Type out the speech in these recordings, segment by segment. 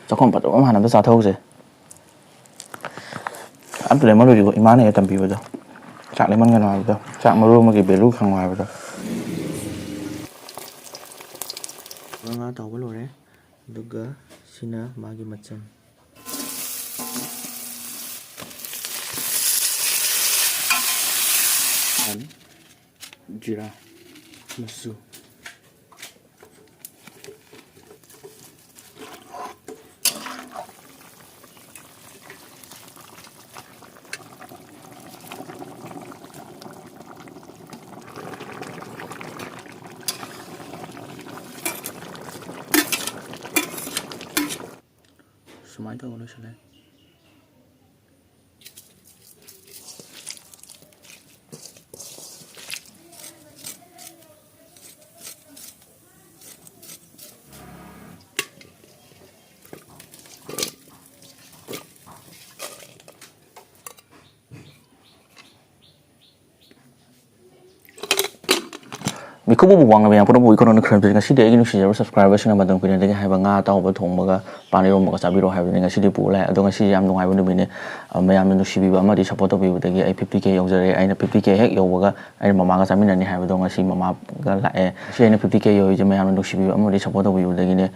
ꯆꯥꯛꯈꯣꯝ ꯐꯖꯕ ꯑꯃ ꯍꯥꯟꯅ ꯆꯥꯊꯣꯛꯁꯦ ꯑꯝꯇ ꯂꯦꯝꯃꯜꯂꯣꯏꯗꯤꯀꯣ ꯏꯃꯥꯅ ꯍꯦꯛ ꯇꯝꯕꯤꯕꯗꯣ ꯆꯥꯛ ꯂꯦꯝꯃꯟꯒꯅꯣ ꯍꯥꯏꯕꯗꯣ ꯆꯥꯛ ꯃꯔꯨ ꯑꯃꯒꯤ ꯚꯦꯂꯨ ꯈꯪꯉꯣ ꯍꯥꯏꯕꯗꯣ ꯉꯥ ꯇꯥꯎꯕ ꯂꯣꯏꯔꯦ ꯑꯗꯨꯒ ꯁꯤꯅ ꯃꯥꯒꯤ ꯃꯆꯜ ꯖꯤꯔꯥ ꯃꯆꯨ ꯁꯨꯃꯥꯏꯅ ꯇꯧꯔ ꯂꯣꯏꯁꯤꯜꯂꯦ ꯃꯤꯀꯨꯞꯕꯨ ꯋꯥꯡꯅꯕ ꯌꯥꯝ ꯄꯨꯟꯅꯕꯨ ꯏꯀꯣꯅꯣꯃꯤ ꯈꯔꯝꯖꯔꯤ ꯉꯁꯤꯗꯤ ꯑꯩꯒꯤ ꯅꯨꯡꯁꯤꯖꯔꯕ ꯁꯕꯁꯀ꯭ꯔꯥꯏꯕꯔꯁꯤꯡꯅ ꯃꯇꯝ ꯀꯨꯏꯅꯗꯒꯤ ꯍꯥꯏꯕ ꯉꯥ ꯑꯇꯥꯎꯕ ꯊꯣꯡꯕꯒ ꯄꯥꯟ ꯏꯔꯣꯝꯕꯒ ꯆꯥꯕꯤꯔꯣ ꯍꯥꯏꯕꯗꯨꯅꯤ ꯉꯁꯤꯗꯤ ꯄꯨꯔ ꯂꯥꯛꯑꯦ ꯑꯗꯣ ꯉꯁꯤ ꯌꯥꯝ ꯅꯨꯡꯉꯥꯏꯕ ꯅꯨꯃꯤꯠꯅꯤ ꯃꯌꯥꯝꯅ ꯅꯨꯡꯁꯤꯕꯤꯕ ꯑꯃꯗꯤ ꯁꯞꯄꯣꯔꯠ ꯇꯧꯕꯤꯕꯗꯒꯤ ꯑꯩ 50K ꯌꯧꯖꯔꯦ ꯑꯩꯅ 50K ꯍꯦꯛ ꯌꯧꯕꯒ ꯑꯩꯅ ꯃꯃꯥꯒ ꯆꯥꯃꯤꯟꯅꯅꯤ ꯍꯥꯏꯕꯗꯣꯉꯁꯤ ꯃꯃꯥꯒ ꯂꯥꯛꯑꯦ ꯉꯁꯤ ꯑꯩꯅ 50K ꯌꯧꯔꯤꯁꯦ ꯃꯌꯥꯝꯅ ꯅꯨꯡꯁꯤꯕꯤꯕ ꯑꯃꯗꯤ ꯁꯞꯄꯣꯔꯠ ꯇꯧꯕꯤꯕꯗꯒꯤꯅꯦ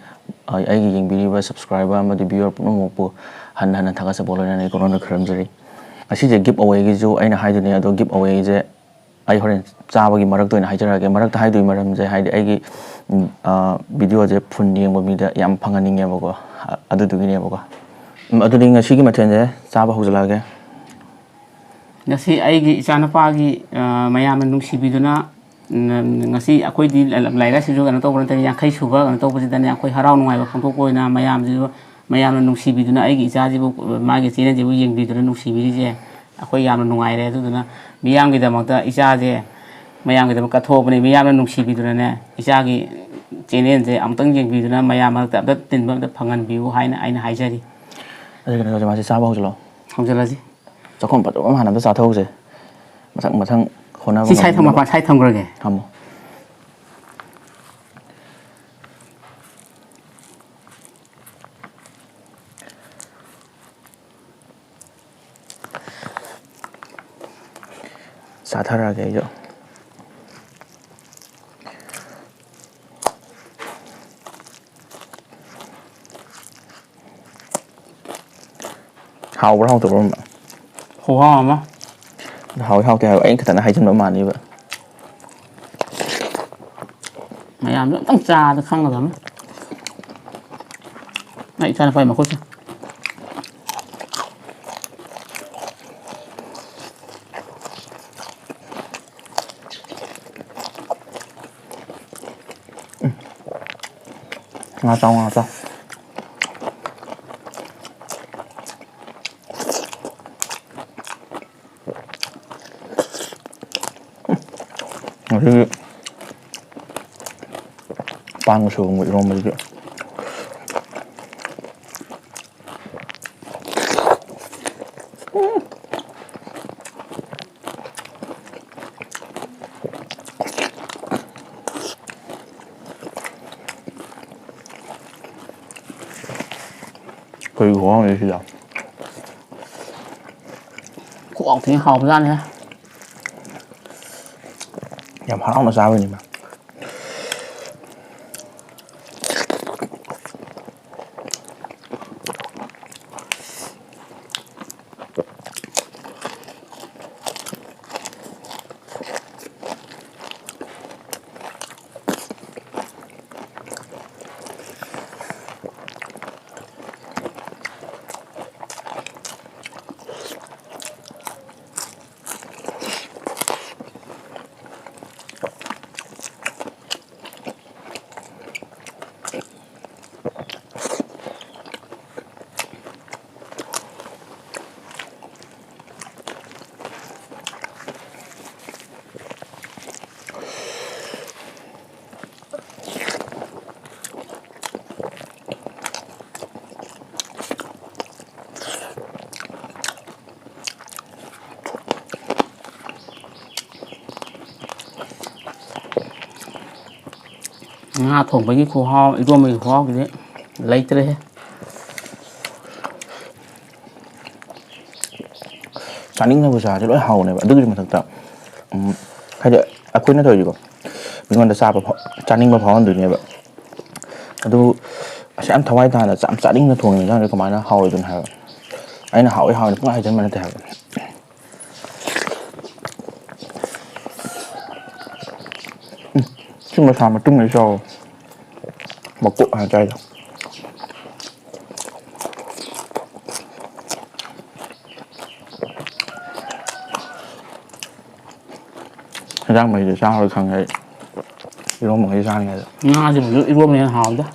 ꯑꯩꯒꯤ ꯌꯦꯡꯕꯤꯔꯤꯕ ꯁꯕꯁꯀ꯭ꯔꯥꯏꯕꯔ ꯑꯃꯗꯤ ꯚ꯭ꯌꯨꯋꯔ ꯄꯨꯝꯅꯃꯛꯄꯨ ꯍꯟꯅ ꯍꯟꯅ ꯊꯥꯒꯠꯆꯕ ꯂꯣꯏꯅꯅ ꯏꯀꯣꯅꯣꯃꯤ ꯈꯔꯝꯖꯔꯤ ꯉꯁꯤꯁꯦ ꯒꯤꯞ ꯑꯋꯦꯒꯤꯁꯨ ꯑꯩꯅ ꯍꯥꯏꯗꯣꯏꯅꯦ ꯑꯗꯣ ꯒꯤꯞ ꯑꯋꯦꯒꯤꯁꯦ ꯑꯩ ꯍꯣꯔꯦꯟ ꯆꯥꯕꯒꯤ ꯃꯔꯛꯇ ꯑꯣꯏꯅ ꯍꯥꯏꯖꯔꯛꯑꯒꯦ ꯃꯔꯛꯇ ꯍꯥꯏꯗꯣꯏ ꯃꯔꯝꯁꯦ ꯍꯥꯏꯗꯤ ꯑꯩꯒꯤ ꯚꯤꯗꯤꯑꯣꯁꯦ ꯐꯨꯟ ꯌꯦꯡꯕ ꯃꯤꯗ ꯌꯥꯝ ꯐꯪꯍꯟꯅꯤꯡꯉꯦꯕꯀꯣ ꯑꯗꯨꯗꯨꯒꯤꯅꯦꯕꯀꯣ ꯑꯗꯨꯗꯤ ꯉꯁꯤꯒꯤ ꯃꯊꯦꯜꯁꯦ ꯆꯥꯕ ꯍꯧꯖꯤꯜꯂꯛꯑꯒꯦ ꯉꯁꯤ ꯑꯩꯒꯤ ꯏꯆꯥꯅꯨꯄꯥꯒꯤ ꯃꯌꯥꯝꯅ ꯅꯨꯡꯁꯤꯕꯤꯗꯨꯅ ngasi akoi di laira sijo kana to bonta yang khai suba kana to bujida ne akoi harau nungai ba phangthok koina mayam jibo mayam na nungsi biduna ai gi icha jibo magi chene jibo yeng biduna nungsi bi je akoi yam nungai re aduna miyam gi damakta icha je mayam gi damak katho bane miyam na nungsi biduna ne icha gi chene je amtang yeng biduna mayam ma ta tin ba phangan biu haina aina haijari ai kana ma se sa ba hojlo hojlaji chakhom pa ma hana da sa thau je mathang mathang khona si sai thama pa sai thamgrage hamo sa thara ge jo hao bra hao to bra ho ha ma hao hao te ai khata hai jin ma ni ba mayam tang cha da khang ga ma ai cha fa ma ko nga tao jadi pan su ngi rom ji cái gõ này thì là ko thì hao ra ne nhằm hao nó sao vậy mà nga thong ba gi khu ha irom ba khu ha gi lấy tre ꯆꯥꯅꯤꯡꯅꯕ ꯆꯥꯁꯦ ꯂꯣꯏ ꯍꯥꯎꯅꯦꯕ ꯑꯗꯨꯒꯤ ꯃꯊꯛꯇ ꯍꯥꯏꯗꯤ ꯑꯩꯈꯣꯏꯅ ꯇꯧꯔꯤꯀꯣ ꯃꯤꯉꯣꯟꯗ ꯆꯥꯅꯤꯡꯕ ꯐꯥꯎꯍꯟꯗꯣꯏꯅꯦꯕ ꯑꯗꯨ ꯑꯁ ꯌꯥꯝ ꯊꯋꯥꯏ ꯇꯥꯅ ꯌꯥꯝ ꯆꯥꯅꯤꯡꯅ ꯊꯣꯡꯉꯤꯕ ꯏꯟꯁꯥꯡꯁꯦ ꯀꯃꯥꯏꯅ ꯍꯥꯎꯔꯣꯏꯗꯣꯏꯅꯣ ꯍꯥꯏꯕ ꯑꯩꯅ ꯍꯥꯎꯋꯤ ꯍꯥꯎꯋꯤ ꯄꯨꯡ ꯍꯥꯏꯖꯟꯕ ꯅꯠꯇꯦ ꯍꯥꯏꯕ ꯁꯤ ꯃꯁꯥ ꯃꯇꯨꯡꯗ ꯆꯥꯎ ꯃꯀꯣꯛ ꯍꯥꯏꯅ ꯆꯥꯏꯗꯣ ꯍꯦꯟꯖꯥꯡ ꯃꯍꯤꯗꯣ ꯆꯥꯔꯣꯏ ꯈꯪꯉꯦ ꯑꯩ ꯏꯔꯣꯝꯕ ꯃꯍꯤ ꯆꯥꯅꯤꯡꯉꯩꯗ ꯉꯥꯁꯤꯕꯨꯁꯨ ꯏꯔꯣꯝꯕꯅ ꯍꯦꯟꯅ ꯍꯥꯎꯏꯗ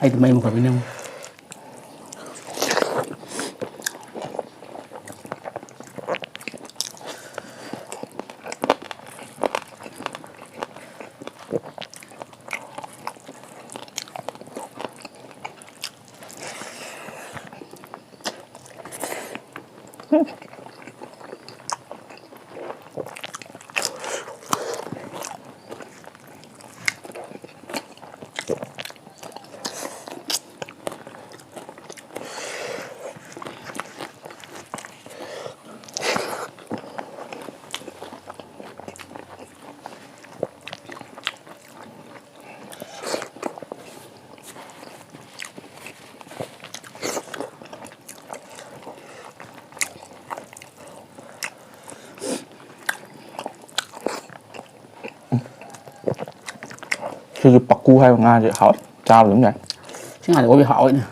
ꯑꯩꯗꯤ ꯃꯩ ꯃꯨꯠꯈ꯭ꯔꯕꯅꯤꯅꯦ ꯑꯃꯨꯛ ꯁꯤꯒꯤ ꯄꯛꯀꯨ ꯍꯥꯏꯕ ꯉꯥꯁꯦ ꯍꯥꯎꯋꯦ ꯆꯥꯕ ꯑꯗꯨꯝ ꯌꯥꯏ ꯁꯤ ꯉꯥꯁꯦ ꯑꯣꯏꯕꯤ ꯍꯥꯎꯏꯅꯦ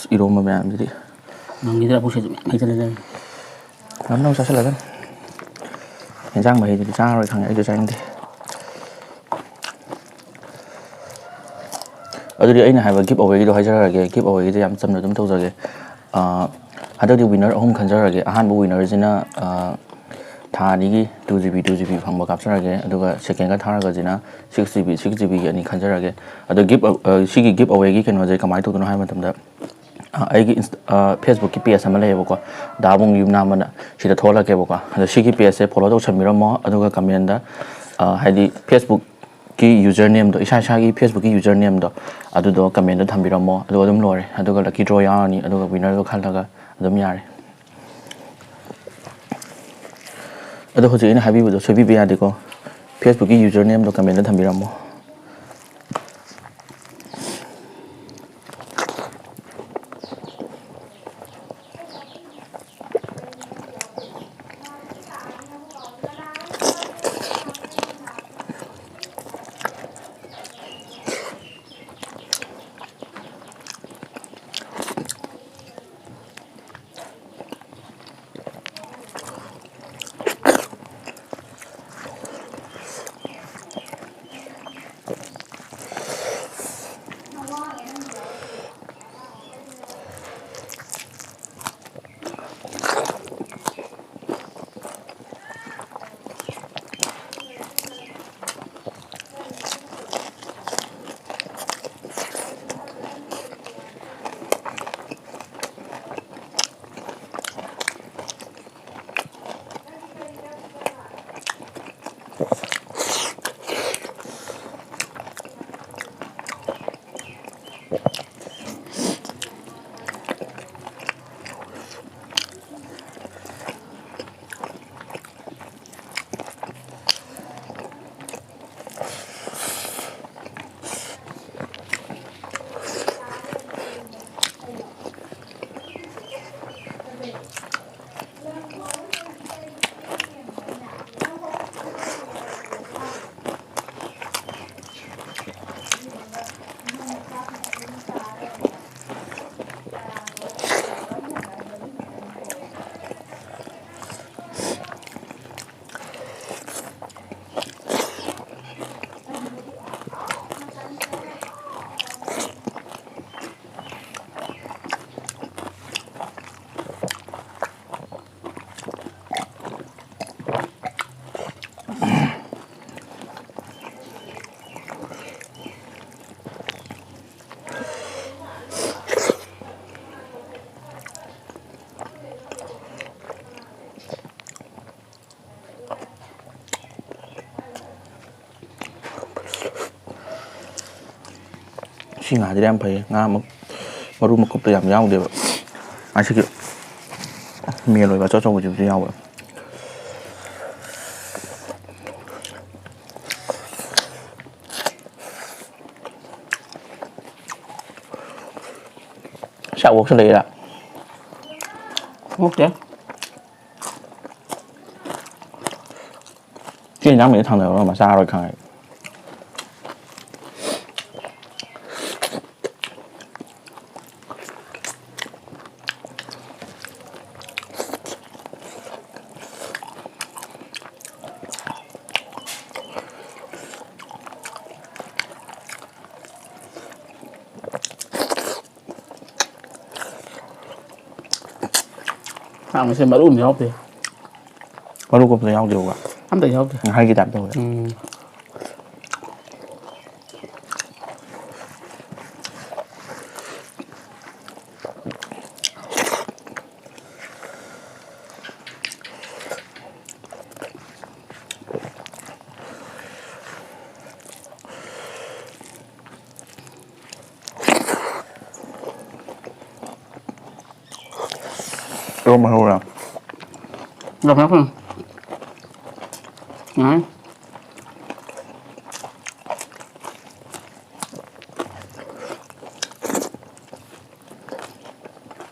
이런 거 ꯃꯌꯥꯝꯁꯤꯗꯤ ꯅꯪꯒꯤꯗ ꯄꯨꯛꯁꯤꯁꯨ ꯃꯌꯥꯝ ꯍꯩꯖꯜꯂꯦ ꯉꯝꯅꯕ ꯆꯥꯁꯤꯜꯂꯒꯅꯤ ꯌꯦꯟꯖꯥꯡ ꯃꯍꯤꯗꯨꯗꯤ ꯆꯥꯔꯔꯣꯏ ꯈꯪꯉꯦ ꯑꯩꯁꯨ ꯆꯥꯅꯤꯡꯗꯦ ꯑꯗꯨꯗꯤ ꯑꯩꯅ ꯍꯥꯏꯕ ꯒꯤꯞ ꯑꯋꯦꯒꯤꯗꯣ ꯍꯥꯏꯖꯔꯛꯑꯒꯦ ꯒꯤꯞ ꯑꯋꯦꯒꯤꯗꯣ ꯌꯥꯝ ꯆꯝꯅ ꯑꯗꯨꯝ ꯇꯧꯖꯒꯦ ꯍꯟꯗꯛꯇꯤ ꯋꯤꯟꯅꯔ 3 ꯈꯟꯖꯔꯒꯦ ꯑꯍꯥꯟꯕ ꯋꯤꯟꯅꯔꯁꯤꯅ ꯊꯥ ꯑꯅꯤꯒꯤ 2GB ꯐꯪꯕ ꯀꯥꯞꯆꯔꯒꯦ ꯑꯗꯨꯒ ꯁꯦꯀꯦꯟꯒ ꯊꯥꯔꯒꯁꯤꯅ 6GB 2 ꯈꯟꯖꯔꯒꯦ ꯑꯗꯣ ꯁꯤꯒꯤ ꯒꯤꯞ ꯑꯋꯦꯒꯤ ꯀꯩꯅꯣꯁꯦ ꯀꯃꯥꯏꯅ ꯇꯧꯗꯣꯏꯅꯣ ꯍꯥꯏꯕ ꯃꯇꯝꯗ ꯑꯩꯒꯤ ꯐꯦꯁꯕꯨꯛꯀꯤ ꯄꯦꯖ ꯑꯃ ꯂꯩꯌꯦꯕꯀꯣ ꯗꯥꯕꯨꯡ ꯌꯨꯝꯅꯥꯝꯕꯅ ꯁꯤꯗ ꯊꯣꯛꯂꯛꯀꯦꯕꯀꯣ ꯑꯗꯣ ꯁꯤꯒꯤ ꯄꯦꯖꯁꯦ ꯐꯣꯂꯣ ꯇꯧꯁꯟꯕꯤꯔꯝꯃꯣ ꯑꯗꯨꯒ ꯀꯃꯦꯟꯗ ꯍꯥꯏꯗꯤ ꯐꯦꯁꯕꯨꯛꯀꯤ ꯌꯨꯖꯔ ꯅꯦꯝꯗꯣ ꯏꯁꯥꯒꯤ ꯐꯦꯁꯕꯨꯛꯀꯤ ꯌꯨꯖꯔ ꯅꯦꯝꯗꯣ ꯑꯗꯨꯗꯣ ꯀꯃꯦꯟꯗ ꯊꯝꯕꯤꯔꯝꯃꯣ ꯑꯗꯨꯒ ꯑꯗꯨꯝ ꯂꯣꯏꯔꯦ ꯑꯗꯨꯒ ꯂꯛꯀꯤ ꯗ꯭ꯔꯣ ꯌꯥꯎꯔꯅꯤ ꯑꯗꯨꯒ ꯋꯤꯟꯅꯔꯗꯣ ꯈꯜꯂꯒ ꯑꯗꯨꯝ ꯌꯥꯔꯦ ꯑꯗꯣ ꯍꯧꯖꯤꯛ ꯑꯩꯅ ꯍꯥꯏꯕꯤꯕꯗꯣ ꯁꯣꯏꯕꯤꯕ ꯌꯥꯗꯦꯀꯣ ꯐꯦꯁꯕꯨꯛꯀꯤ ꯌꯨꯖꯔ ꯅꯦꯝꯗꯣ ꯀꯃꯦꯟꯗ ꯊꯝꯕꯤꯔꯝꯃꯣ ꯁꯤ ꯉꯥꯁꯤꯗꯤ ꯌꯥꯝ ꯐꯩ ꯉꯥ ꯃꯔꯨ ꯃꯀꯨꯞꯇꯣ ꯌꯥꯝ ꯌꯥꯎꯗꯦꯕ ꯑꯁꯤꯒꯤ ꯃꯦꯜ ꯑꯣꯏꯕ ꯑꯆꯧ ꯑꯆꯧꯕꯁꯤꯕꯨꯁꯨ ꯌꯥꯎꯕ ꯆꯥꯛ ꯑꯣꯛꯁꯜꯂꯛꯏꯔꯥ ꯑꯣꯀꯦ ꯆꯦ ꯌꯦꯟꯖꯥꯡ ꯃꯩꯗ ꯊꯥꯡꯅꯕ ꯑꯃ ꯆꯥꯔꯣꯏ ꯈꯪꯉꯦ ꯁꯥꯡꯕꯁꯦ ꯃꯔꯨ ꯑꯃ ꯌꯥꯎꯗꯦ ꯃꯔꯨ ꯀꯣꯛꯄꯗ ꯌꯥꯎꯗꯦꯕ ꯑꯝꯇ ꯌꯥꯎꯗꯦ ꯉꯥꯍꯩꯒꯤ ꯇꯥꯏꯞ ꯇꯧꯋꯦ ꯏꯔꯣꯝꯕ ꯍꯧꯔꯥ ꯂꯧꯈꯠꯂꯛꯄꯅꯤ ꯉꯥꯏ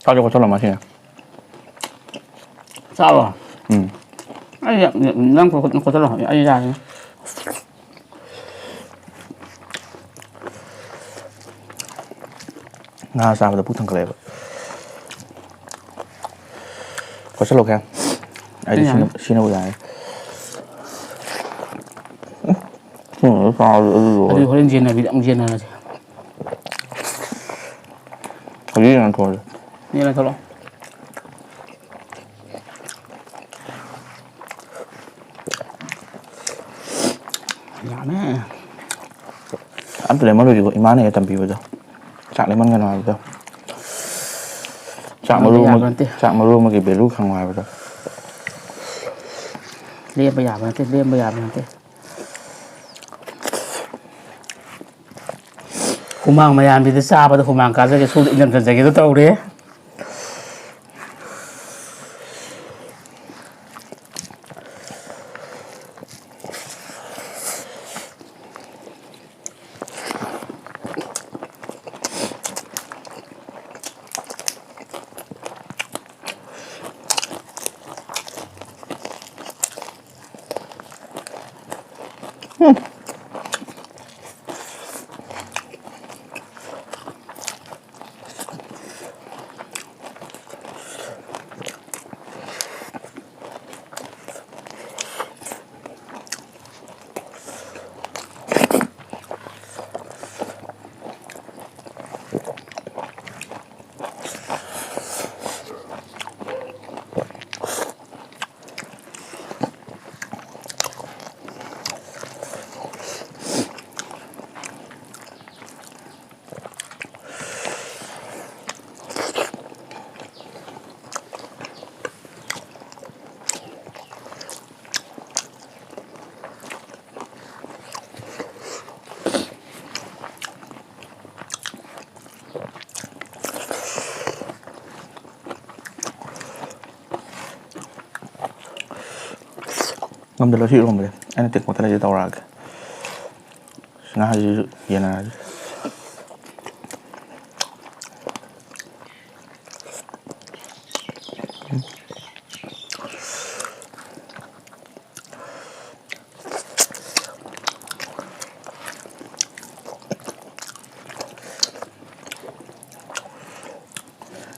ꯆꯥꯛꯁꯦ ꯈꯣꯠꯆꯜꯂꯝꯃ ꯁꯤꯅꯦ ꯆꯥꯕ ꯎꯝ ꯑꯩ ꯅꯪ ꯈꯣꯠꯆꯜꯂꯣ ꯑꯩ ꯌꯥꯔꯦ ꯉꯥ ꯆꯥꯕꯗ ꯄꯨꯛ ꯊꯟꯒꯠꯂꯛꯑꯦꯕ ꯈꯣꯠꯆꯜꯂꯣ ꯑꯩꯗꯤ ꯑꯩ ꯌꯥꯔꯦ ꯁꯤꯅꯕꯨ ꯌꯥꯔꯦ ꯑꯗꯨ ꯑꯗꯨ ꯍꯣꯔꯦꯟ ꯌꯦꯟꯅꯕꯤꯗ ꯑꯃꯨꯛ ꯌꯦꯟꯅꯔꯁꯦ ꯍꯧꯖꯤꯛ ꯌꯦꯡꯉ ꯌꯦꯟꯅ ꯊꯣꯛꯂꯛꯑꯣ ꯌꯥꯝꯃꯦ ꯑꯝꯇ ꯂꯦꯝꯃꯟꯂꯣꯏꯀꯣ ꯏꯃꯥꯅ ꯍꯦꯛ ꯇꯝꯕꯤꯕꯗꯣ ꯆꯥꯛ ꯂꯦꯝꯃꯟꯒꯅꯣ ꯍꯥꯏꯕꯗꯣ ꯂꯦꯝꯍꯟꯕ ꯌꯥꯕ ꯅꯠꯇꯦ ꯆꯥꯛ ꯃꯔꯨ ꯑꯃꯒꯤ ꯚꯦꯂꯨ ꯈꯪꯉꯣ ꯍꯥꯏꯕꯗꯣ ꯂꯦꯝꯕ ꯌꯥꯕ ꯅꯠꯇꯦ ꯂꯦꯝꯕ ꯌꯥꯕ ꯅꯠꯇꯦ ꯍꯨꯃꯥꯡ ꯃꯌꯥꯝꯁꯤꯗ ꯆꯥꯕꯗ ꯍꯨꯃꯥꯡ ꯀꯥꯖꯒꯦ ꯁꯣꯝꯗ ꯏꯟꯊꯝ ꯆꯟꯖꯒꯦꯗꯣ ꯇꯧꯔꯦ ꯉꯝꯗ ꯁꯤ ꯏꯔꯣꯝꯕꯁꯦ ꯑꯩꯅ ꯇꯦꯛꯄꯣꯠꯇ ꯂꯩꯁꯦ ꯇꯧꯔꯛꯑꯒꯦ ꯉꯥꯁꯤꯁꯨ ꯌꯦꯟꯅꯔꯁꯤ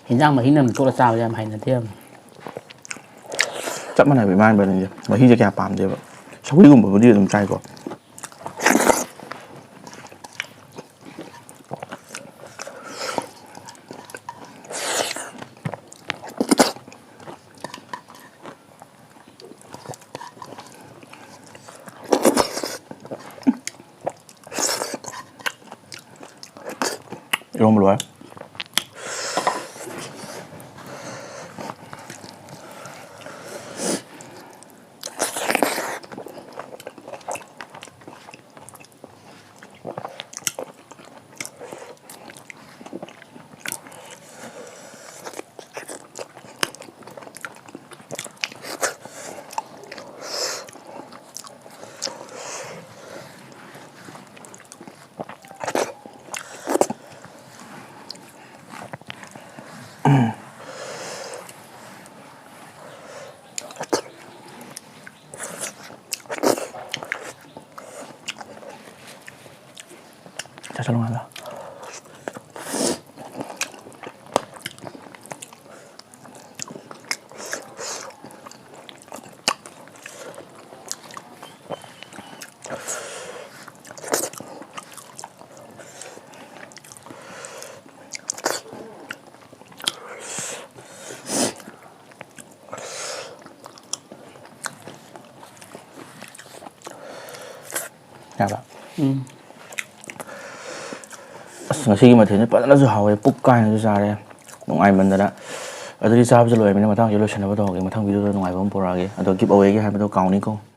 ꯍꯤꯟꯖꯥꯡ ꯃꯍꯤ ꯅꯝꯅ ꯇꯣꯠꯂ ꯆꯥꯕꯁꯦ ꯌꯥꯝ ꯍꯩꯅꯗꯦꯕ ꯆꯞ ꯃꯥꯟꯅꯩꯕ ꯏꯃꯥꯟꯅꯕꯅꯤꯁꯦ ꯃꯍꯤꯁꯦ ꯀꯌꯥ ꯄꯥꯝꯗꯦꯕ ꯁꯧꯒ꯭ꯔꯤꯒꯨꯝꯕꯕꯨꯗꯤ ꯑꯗꯨꯝ ꯆꯥꯏꯀꯣ 이런 걸로 와요? 자, 설렁하다. 야봐. ꯑꯁ ꯉꯁꯤꯒꯤ ꯃꯊꯦꯜꯁꯦ ꯐꯖꯅꯁꯨ ꯍꯥꯎꯋꯦ ꯄꯨꯛ ꯀꯥꯏꯅꯁꯨ ꯆꯥꯔꯦ ꯅꯨꯡꯉꯥꯏꯃꯟꯗꯅ ꯑꯗꯨꯗꯤ ꯆꯥꯕꯁꯨ ꯂꯣꯏꯔꯕꯅꯤꯅ ꯃꯊꯪꯁꯤ ꯂꯣꯏꯁꯤꯟꯅꯕ ꯇꯧꯔꯒꯦ ꯃꯊꯪ ꯚꯤꯗꯤꯑꯣꯗ ꯅꯨꯡꯉꯥꯏꯕ ꯑꯃ ꯄꯨꯔꯛꯑꯒꯦ ꯑꯗꯣ ꯒꯤꯞ ꯑꯋꯦꯒꯤ ꯍꯥꯏꯕꯗꯣ ꯀꯥꯎꯅꯤꯀꯣ